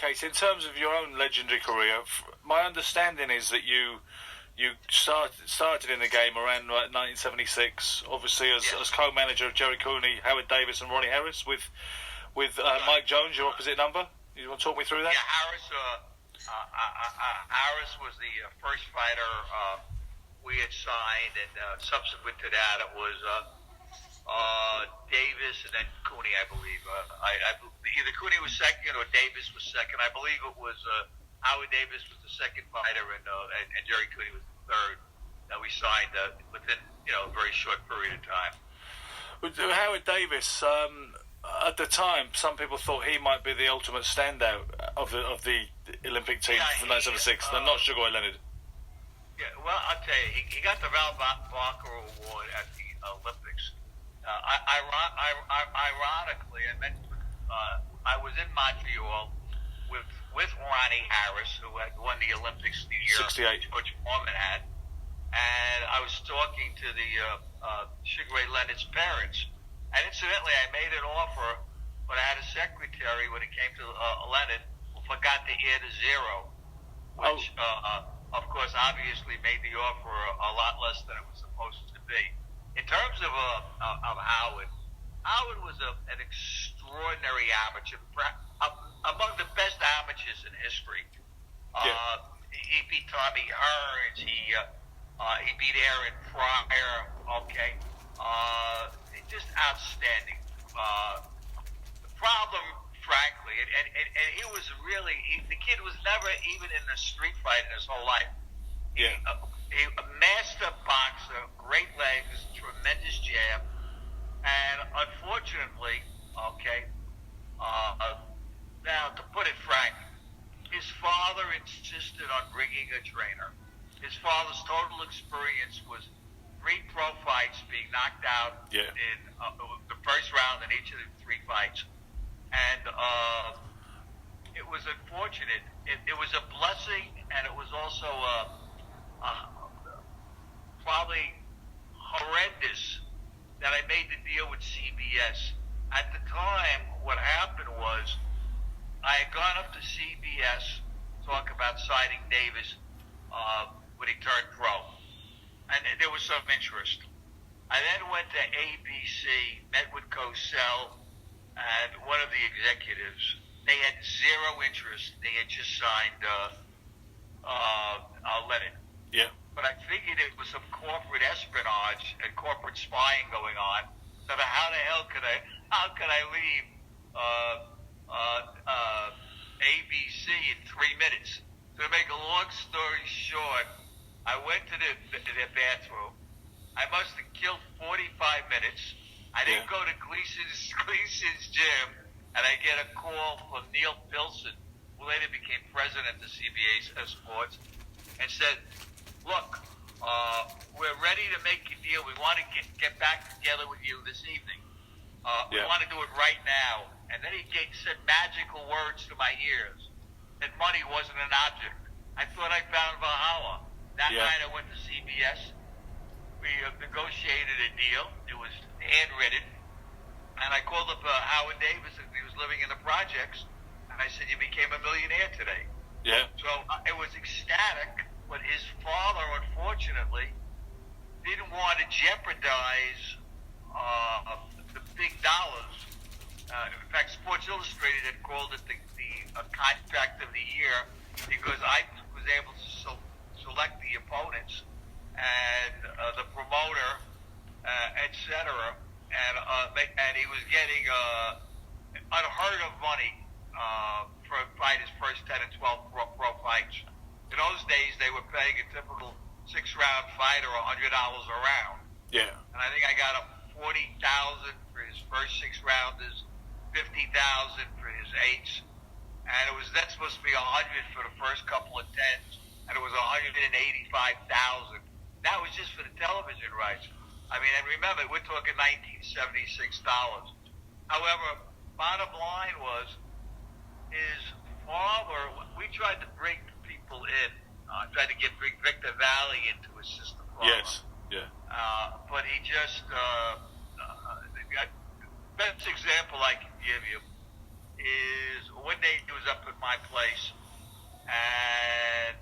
case, in terms of your own legendary career, my understanding is that you started in the game around 1976, obviously as co-manager of Jerry Cooney, Howard Davis, and Ronnie Harris with Mike Jones, your opposite number. You want to talk me through that? Yeah, Harris was the first fighter we had signed, and subsequent to that, it was Davis and then Cooney, I believe. Either Cooney was second or Davis was second. I believe it was Howard Davis was the second fighter, and Jerry Cooney was the third that we signed within a very short period of time. With Howard Davis, at the time, some people thought he might be the ultimate standout of the Olympic team from 1976. Not Sugar Ray Leonard. Yeah, well, I'll tell you, he got the Val Barker Award at the Olympics. Ironically, I was in Montreal with Ronnie Harris, who had won the Olympics the year 68. George Foreman had, and I was talking to the Sugar Ray Leonard's parents. And incidentally, I made an offer, but I had a secretary when it came to Leonard who forgot to add a zero, which, of course, obviously made the offer a lot less than it was supposed to be. In terms of Howard, Howard was an extraordinary amateur, among the best amateurs in history. He beat Tommy Hearns. He beat Aaron Pryor. Okay. Just outstanding. The problem, frankly, and he was really, the kid was never even in a street fight in his whole life. He, a master boxer, great legs, tremendous jab, and unfortunately, now to put it frank, his father insisted on bringing a trainer. His father's total experience was 3 pro fights, being knocked out in the first round in each of the 3 fights. And it was unfortunate. It was a blessing, and it was also probably horrendous that I made the deal with CBS. At the time, what happened was I had gone up to CBS to talk about signing Davis when he turned pro. And there was some interest. I then went to ABC, met with Cosell and one of the executives. They had zero interest. They had just signed Leonard. Yeah. But I figured it was some corporate espionage and corporate spying going on. So how the hell could I leave ABC in 3 minutes? So to make a long story short, I went to the bathroom. I must have killed 45 minutes. I didn't go to Gleason's gym, and I get a call from Neil Pilson, who later became president of CBS Sports, and said, "Look, we're ready to make a deal. We want to get back together with you this evening. We want to do it right now." And then he said magical words to my ears that money wasn't an object. I thought I found Valhalla. That night I went to CBS. We negotiated a deal. It was handwritten. And I called up Howard Davis, and he was living in the projects. And I said, "You became a millionaire today." Yeah. So it was ecstatic, but his father, unfortunately, didn't want to jeopardize the big dollars. In fact, Sports Illustrated had called it the contract of the year because I was able to select the opponents and the promoter, etc. And he was getting unheard of money for fighters' first 10 and 12 pro fights. In those days, they were paying a typical 6-round fighter $100 a round. Yeah. And I think I got him $40,000 for his first 6 rounders, $50,000 for his 8s, and that's supposed to be $100 for the first couple of 10s, and it was $185,000. That was just for the television rights. I mean, and remember, we're talking $1976. However, bottom line was his father. We tried to bring people in, tried to bring Victor Valley into his system. Yes. Yeah. But he just. Best example I can give you is one day he was up at my place, and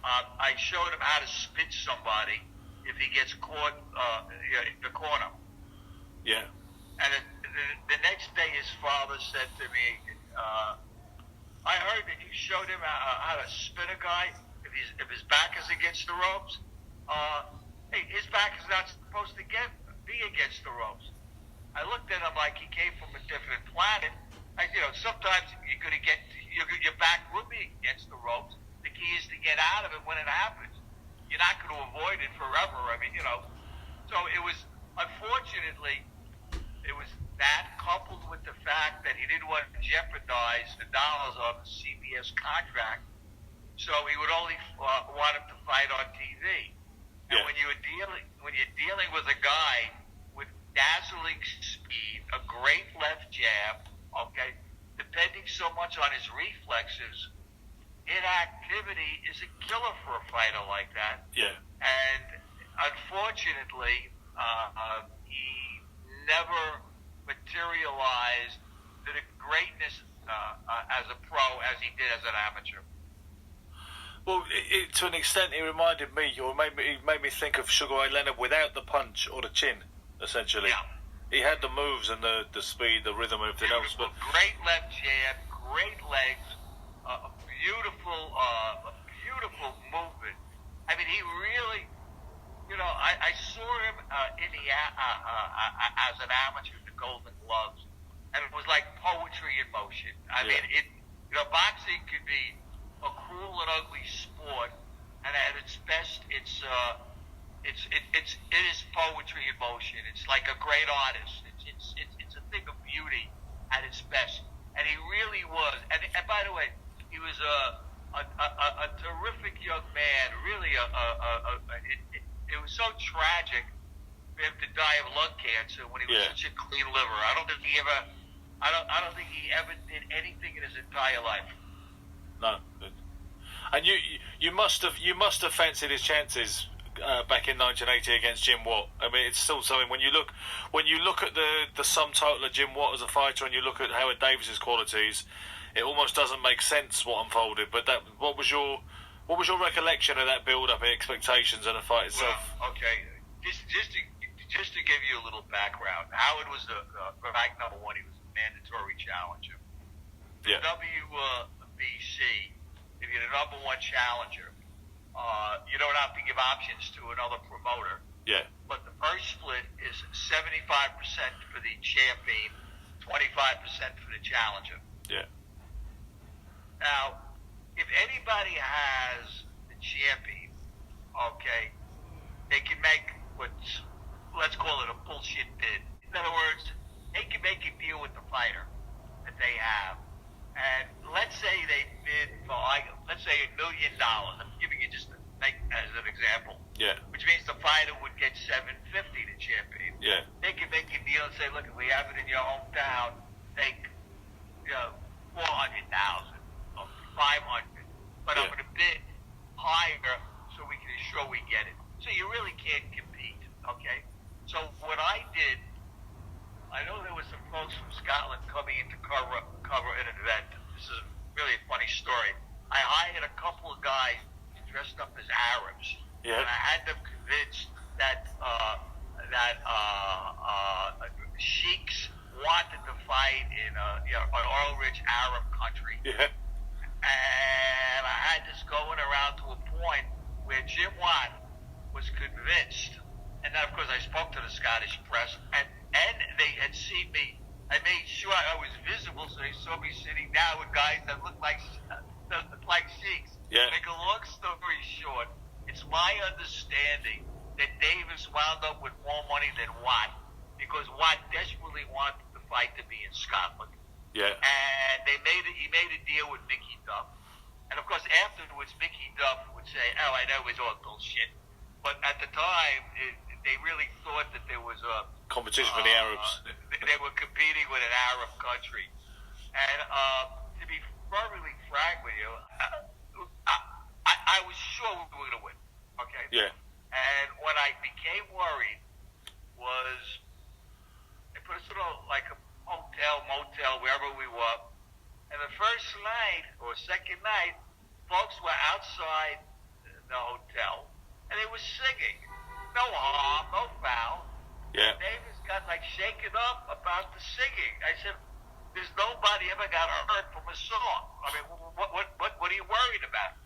I showed him how to spit somebody if he gets caught in the corner. Yeah. And the next day, his father said to me, "I heard that you showed him how to spin a guy if his back is against the ropes. Hey, his back is not supposed to be against the ropes." I looked at him like he came from a different planet. Sometimes you're going to get your back will be against the ropes. The key is to get out of it when it happens. You're not going to avoid it forever. I mean, So it was, unfortunately, it was that coupled with the fact that he didn't want to jeopardize the dollars on the CBS contract, so he would only want him to fight on TV. And Yeah. when you're dealing with a guy with dazzling speed, a great left jab, okay, depending so much on his reflexes, inactivity is a killer for a fighter like that. Yeah. And unfortunately, he never materialized to the greatness as a pro as he did as an amateur. Well, to an extent, it reminded me, or it made me think of Sugar Ray Leonard without the punch or the chin, essentially. Yeah. He had the moves and the speed, the rhythm, everything else, but Great left jab, great legs, beautiful movement. I mean, he really, I saw him as an amateur with the Golden Gloves, and it was like poetry in motion. I mean, boxing could be a cruel and ugly sport, and at its best, it is poetry in motion. It's like a great artist. It's a thing of beauty at its best, and he really was. And by the way, he was a terrific young man. Really, it was so tragic for him to die of lung cancer when he was such a clean liver. I don't think he ever did anything in his entire life. no. And you must have fancied his chances back in 1980 against Jim Watt. I mean, it's still something when you look at the sum total of Jim Watt as a fighter, and you look at Howard Davis's qualities, it almost doesn't make sense what unfolded. But what was your recollection of that build-up, expectations, and the fight itself? Well, okay, just to give you a little background, Howard was the ranked number one. He was a mandatory challenger. The WBC, if you're the number one challenger, you don't have to give options to another promoter. Yeah. But the first split is 75% for the champion, 25% for the challenger. Yeah. Now, if anybody has the champion, okay, they can make let's call it a bullshit bid. In other words, they can make a deal with the fighter that they have. And let's say they bid for, let's say $1 million. I'm giving you just as an example. Yeah. Which means the fighter would get $750, the champion. Yeah. They can make a deal and say, look, if we have it in your hometown, take, $400,000 or $500,000, but I'm going to bid higher so we can ensure we get it. So you really can't compete. Okay. So what I did, I know there was some folks from Scotland coming in to cover an event. This is really a funny story. I hired a couple of guys dressed up as Arabs, Yeah. and I had them convinced that sheiks wanted to fight in an oil-rich Arab country. Yeah. And I had this going around to a point where Jim Watt was convinced, and then of course I spoke to the Scottish press, and they had seen me. I made sure I was visible, so they saw me sitting down with guys that looked like sheiks. Yeah. Make a long story short, it's my understanding that Davis wound up with more money than Watt, because Watt desperately wanted the fight to be in Scotland. Yeah. And he made a deal with Mickey Duff. And of course, afterwards, Mickey Duff would say, "Oh, I know it was all bullshit." But at the time, they really thought that there was a Competition with the Arabs. They were competing with an Arab country. And to be perfectly frank with you, I was sure we were going to win. Okay? Yeah. And what I became worried was they put us in like a hotel, motel, wherever we were, night or second night, folks were outside the hotel and they were singing. No harm, no foul. Yeah. Davis got like shaken up about the singing. I said, "There's nobody ever got hurt from a song. I mean, what are you worried about?"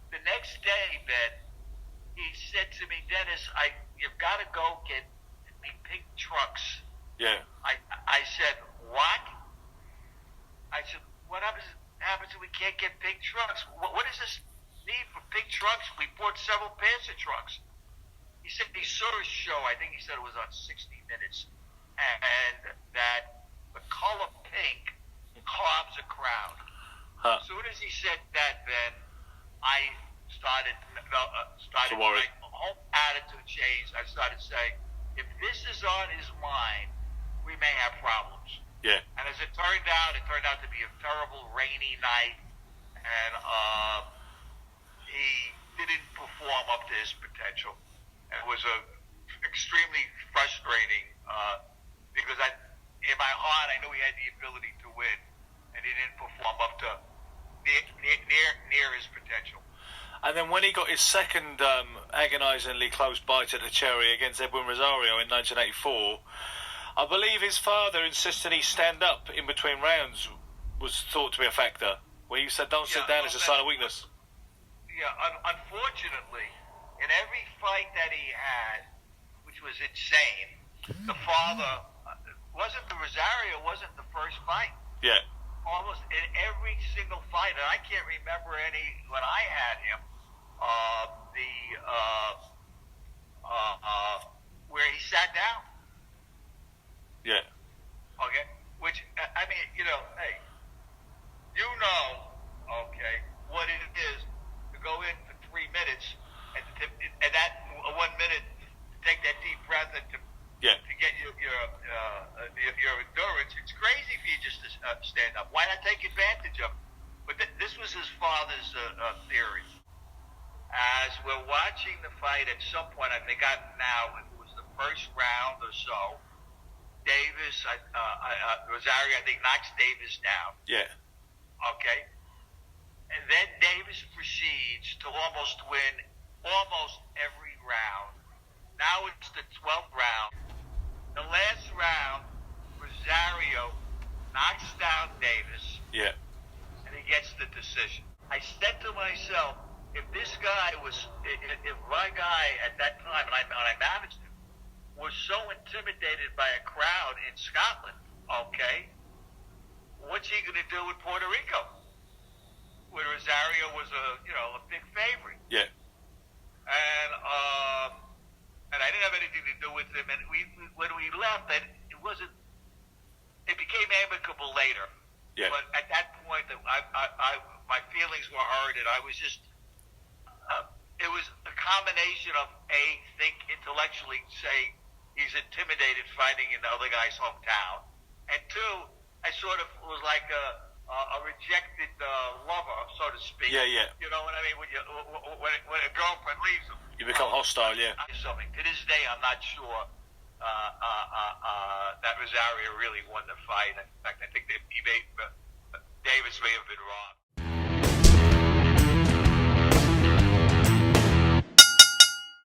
The next day, Ben, he said to me, "Dennis, you've got to go get me pink trucks." Yeah. I said, "What?" I said, "What happens if we can't get pink trucks? What is this need for pink trucks? We bought several pairs of trucks." He said he saw a show, I think he said it was on 60 Minutes, and that the color pink calms a crowd. Huh. As soon as he said that, then I started To worry. my whole attitude changed. I started saying, if this is on his mind, we may have problems. Yeah. And as it turned out to be a terrible rainy night, and he didn't perform up to his potential. It was extremely frustrating because in my heart, I knew he had the ability to win, and he didn't perform up to near his potential. And then when he got his second agonisingly close bite at the cherry against Edwin Rosario in 1984, I believe his father insisted he stand up in between rounds was thought to be a factor. Where you said, "Don't sit down, it's a sign of weakness." Yeah, unfortunately, in every fight that he had, which was insane, the father Rosario wasn't the first fight. Yeah. Almost in every single fight, and I can't remember any when I had him. Where he sat down. Yeah. Okay, which I mean, hey, okay, what it is to go in for 3 minutes and that 1 minute to take that deep breath and to get your endurance. It's crazy for you just to stand up. Why not take advantage of it? But this was his father's theory. As we're watching the fight, at some point, I forgot now if it was the first round or so, Rosario, I think, knocks Davis down. Yeah. Okay? And then Davis proceeds to almost win almost every round. Now it's the 12th round. The last round, Rosario knocks down Davis. Yeah. And he gets the decision. I said to myself, if my guy at that time, when I managed him, was so intimidated by a crowd in Scotland, okay, what's he going to do with Puerto Rico? Where Rosario was a big favorite. Yeah. And I didn't have anything to do with him. And when we left, it became amicable later. Yeah. But at that point, my feelings were hurt, and I was just. It was a combination of think intellectually, say he's intimidated fighting in the other guy's hometown, and two, I sort of was like a rejected lover, so to speak. Yeah, yeah. You know what I mean? When a girlfriend leaves him, You become hostile, yeah. Something to this day, I'm not sure that Rosario really won the fight. In fact, I think Davis may have been wrong.